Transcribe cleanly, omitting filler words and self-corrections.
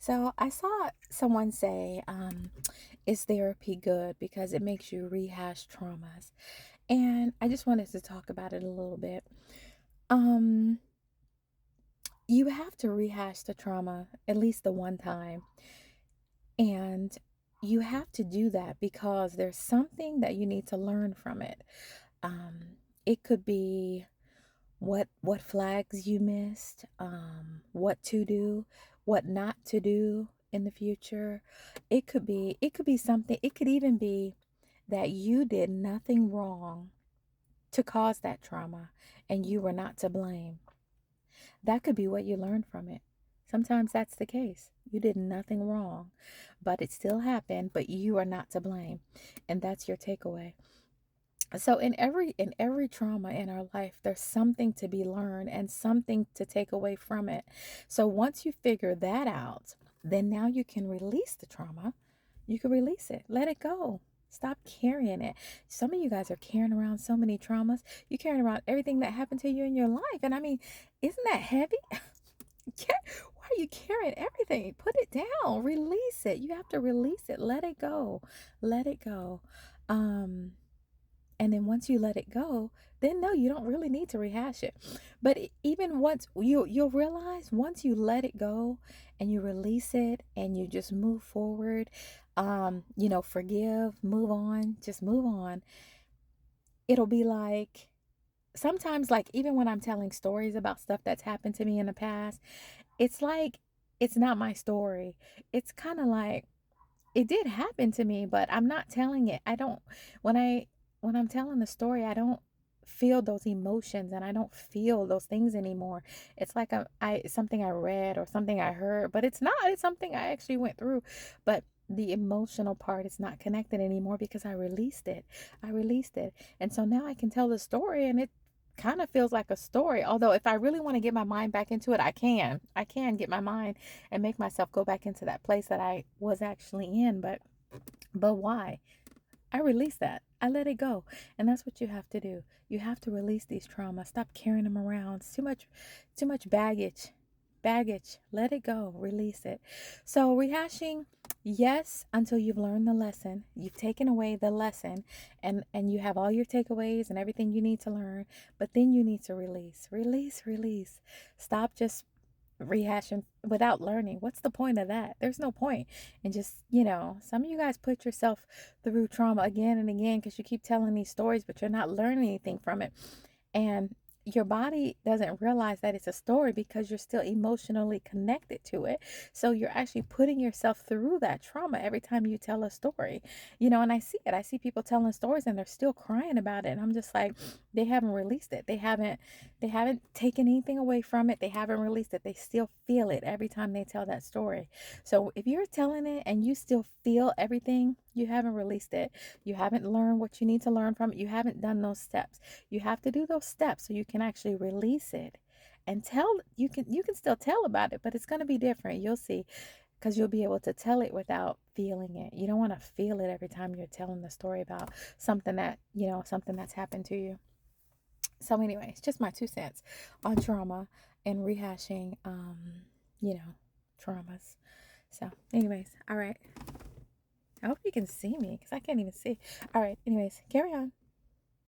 So I saw someone say, is therapy good because it makes you rehash traumas? And I just wanted to talk about it a little bit. Um, you have to rehash the trauma at least the one time. And you have to do that because there's something that you need to learn from it. It could be what flags you missed, what to do, what not to do in the future. It could be something, it could even be that you did nothing wrong to cause that trauma and you were not to blame. That could be what you learned from it. Sometimes that's the case. You did nothing wrong, but it still happened, but you are not to blame. And that's your takeaway. So in every trauma in our life, there's something to be learned and something to take away from it. So once you figure that out, then now you can release the trauma. You can release it. Let it go. Stop carrying it. Some of you guys are carrying around so many traumas. You're carrying around everything that happened to you in your life. And I mean, isn't that heavy? Why are you carrying everything? Put it down. Release it. You have to release it. Let it go. Let it go. Um and then once you let it go, then no, you don't really need to rehash it. But even once you'll realize once you let it go and you release it and you just move forward, forgive, move on, just move on. It'll be like sometimes, like even when I'm telling stories about stuff that's happened to me in the past, it's like it's not my story. It's kind of like it did happen to me, but I'm not telling it. I don't when I when I'm telling the story, I don't feel those emotions and I don't feel those things anymore. It's like I something I read or something I heard, but it's not. It's something I actually went through, but the emotional part is not connected anymore because I released it. I released it. And so now I can tell the story and it kind of feels like a story. Although if I really want to get my mind back into it, I can. I can get my mind and make myself go back into that place that I was actually in. But why? I release that. I let it go. And that's what you have to do. You have to release these traumas. Stop carrying them around. It's too much baggage. Baggage. Let it go. Release it. So rehashing, yes, until you've learned the lesson. You've taken away the lesson and you have all your takeaways and everything you need to learn, but then you need to release. Release, release. Stop just rehashing without learning. What's the point of that? There's no point. And just, some of you guys put yourself through trauma again and again because you keep telling these stories, but you're not learning anything from it. And your body doesn't realize that it's a story because you're still emotionally connected to it. So you're actually putting yourself through that trauma every time you tell a story. And I see it. I see people telling stories and they're still crying about it. And I'm just like, they haven't released it. They haven't taken anything away from it. They haven't released it. They still feel it every time they tell that story. So if you're telling it and you still feel everything, you haven't released it. You haven't learned what you need to learn from it. You haven't done those steps. You have to do those steps so you can actually release it and tell. You can still tell about it, but it's going to be different. You'll see, because you'll be able to tell it without feeling it. You don't want to feel it every time you're telling the story about something that's happened to you. So anyways, just my 2 cents on trauma and rehashing you know traumas. So anyways, all right, I hope you can see me because I can't even see. All right, anyways, carry on.